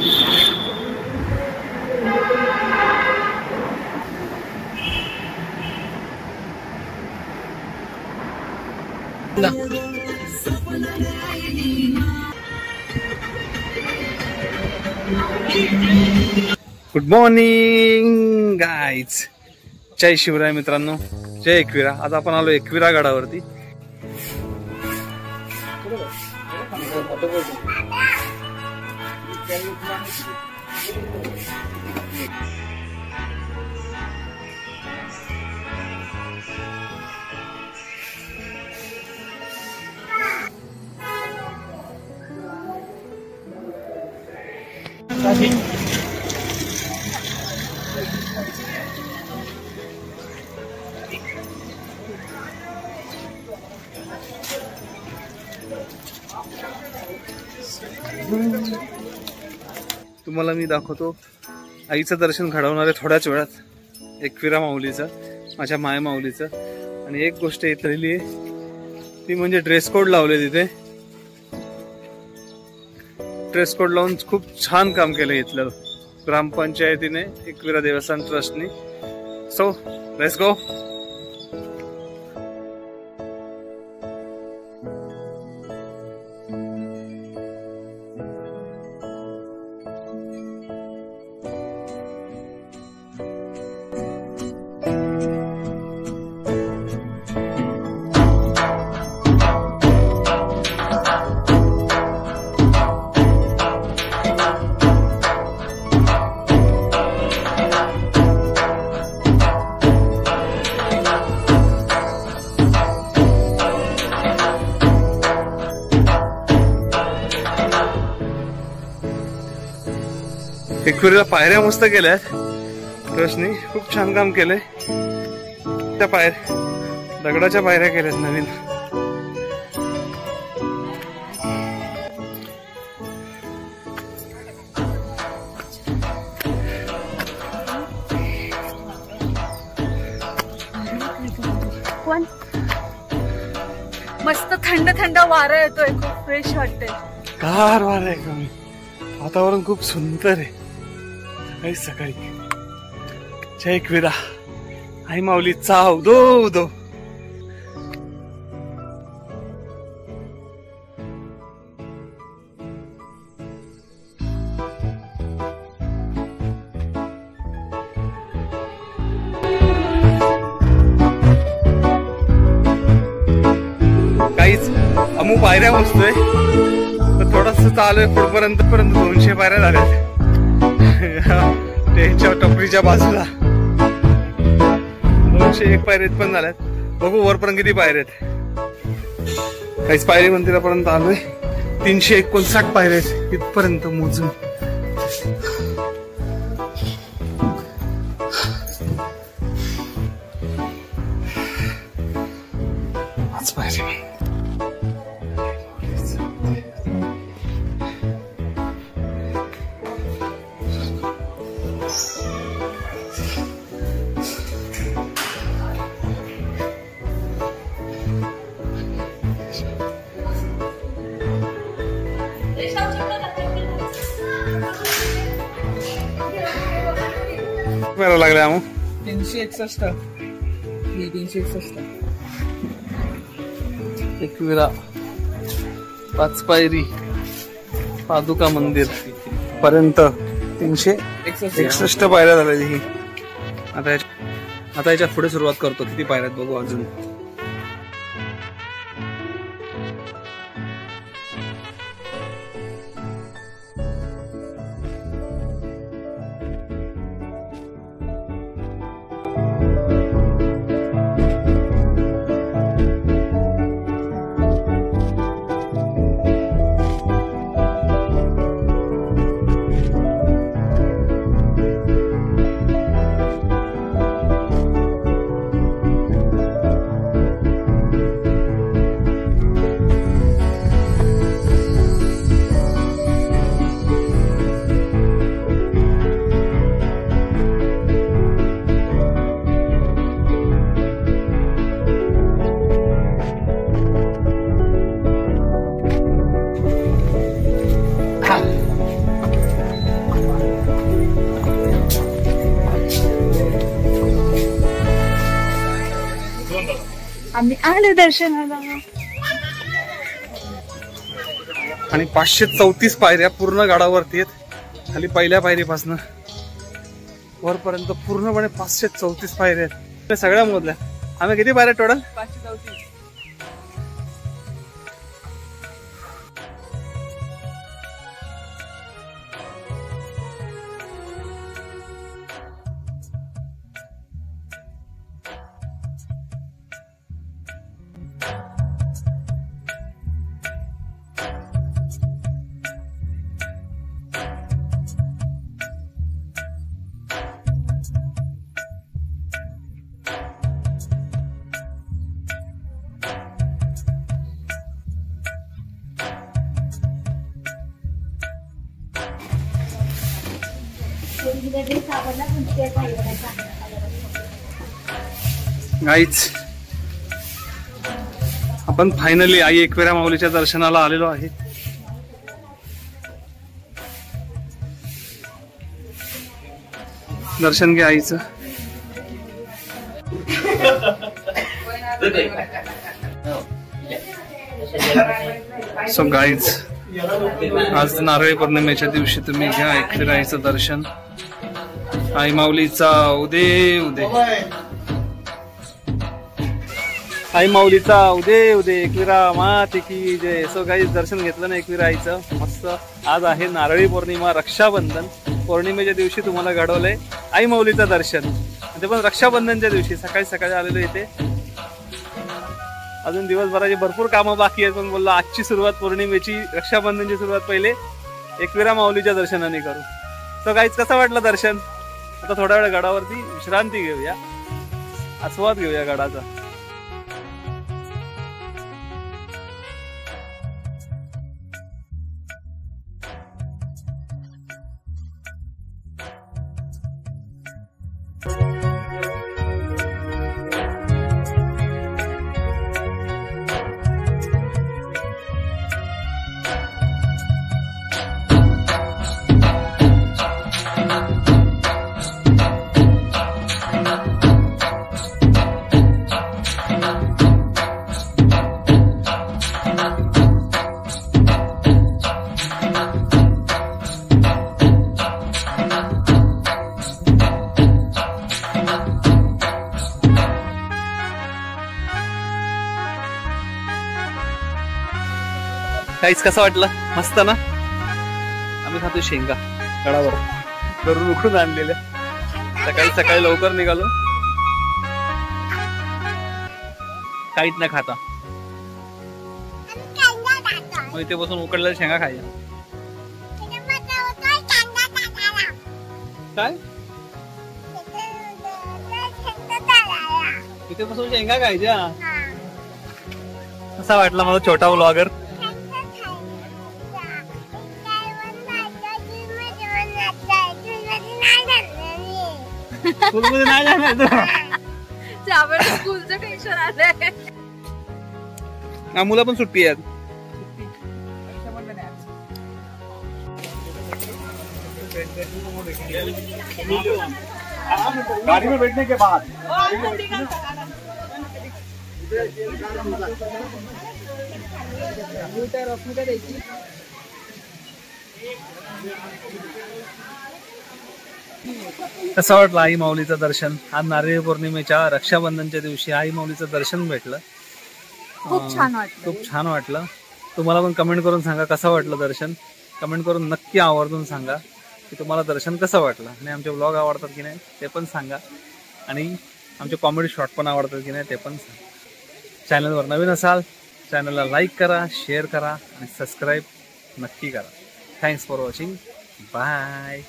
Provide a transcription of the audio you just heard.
Good morning guys, जय शिवराय मित्रांनो, जय एकविरा। आज आपण आलो एकविरा गडावरती। तुम्हाला मी दाखवतो आईचं दर्शन घडवणारे थोड्याच वेळात एकविरा माऊलीचं, माझ्या माय माऊलीचं। आणि एक गोष्ट इथली आहे ती म्हणजे ड्रेस कोड लावले तिथे। ड्रेस कोड लावून खूप छान काम केलं इथलं ग्रामपंचायतीने, एकविरा देवस्थान ट्रस्टनी। So let's go. एकविरेला पायऱ्या मस्त केल्यात ट्रस्टनी, खूप छान काम केलंय। त्या दगडाच्या पायऱ्या केल्यात नवीन। मस्त थंड थंड वारा येतोय, खूप फ्रेश वाटतंय। गार वारा आहे कमी, वातावरण खूप सुंदर आहे सकाळी सकाळी। जय एकविरा, आई माऊली चाव दो दो। काहीच अमू पायऱ्या बसतोय, तर थोडस चालू आहे पुढपर्यंत 200 पायऱ्या झाल्यात त्यांच्या टपरीच्या बाजूला। 201 पायऱ्यात पण झाल्यात, बघू वरपर्यंत किती पायऱ्यात। काहीच पायरी मंदिरापर्यंत आलोय, 359 पायऱ्यात इथपर्यंत मोजून। आज पायरी लागले आम्ही 361 एकविरा 5 पायरी पादुका मंदिर पर्यंत 361 पायऱ्या झाल्या ही। आता याच्या पुढे सुरुवात करतो, किती पायऱ्यात बघू अजून। आम्ही आलो दर्शनाला. आणि 534 पायऱ्या पूर्ण गडावरती आहेत. खाली पहिल्या पायरीपासून वरपर्यंत पूर्णपणे 534 पायऱ्या आहेत. सगळ्या मोजल्या. आम्ही किती पायऱ्या टोटल? 534. गाईच आपण फायनली आई एकविरा माऊलीच्या दर्शनाला आलेलो आहे. दर्शन घ्या आईचं. सो गाईज आज नारळी पौर्णिमेच्या दिवशी तुम्ही घ्या एकविरा आईचं दर्शन. आई माऊलीचा उदे उदे, आई माऊलीचा उदे उदे, एकविरा माते की जय. सो गाईज दर्शन घेतलं ना एकविरा आईचं मस्त. आज आहे नारळी पौर्णिमा, रक्षाबंधन. पौर्णिमेच्या दिवशी तुम्हाला घडवलंय आई माऊलीचं दर्शन, ते पण रक्षाबंधनच्या दिवशी. सकाळी सकाळी आलेलो इथे. अजून दिवसभराची भरपूर कामं बाकी आहेत, पण बोललो आजची सुरुवात पौर्णिमेची, रक्षाबंधनची सुरुवात पहिले एकविरा माऊलीच्या दर्शनाने करू. सो गाईज कसं वाटलं दर्शन? आता थोड्या वेळ गडावरती विश्रांती घेऊया, आस्वाद घेऊया गडाचा. काहीच कसं वाटलं? मस्त ना. आम्ही खातो शेंगा गडावर घरून उकडून आणलेल्या. सकाळी सकाळी लवकर निघालो, काहीच नाही खाता. मग इथे बसून उकडलेल्या शेंगा खायच्या. काय इथे बसून शेंगा खायच्या? कसा वाटला माझा छोटा व्लॉगर? स्कूलमध्ये नाही जाणार. स्कूलचं टेन्शन आलंय. मुलं पण सुट्टी आहेत. गाड़ी में बैठने के बाद कसं वाटलं आई माऊलीचं दर्शन? आज नारळी पौर्णिमेच्या रक्षाबंधनच्या दिवशी आई माऊलीचं दर्शन भेटलं. खूप छान वाटलं. खूप छान वाटलं. तुम्हाला पण कमेंट करून सांगा कसं वाटलं दर्शन. कमेंट करून नक्की आवर्जून सांगा की तुम्हाला दर्शन कसं वाटलं. आणि आमचे व्लॉग आवडतात की नाही ते पण सांगा. आणि आमचे कॉमेडी शॉर्ट पण आवडतात की नाही ते पण सांगा. चॅनलवर नवीन असाल चॅनलला लाईक करा, शेअर करा आणि सबस्क्राईब नक्की करा. Thanks for watching. बाय.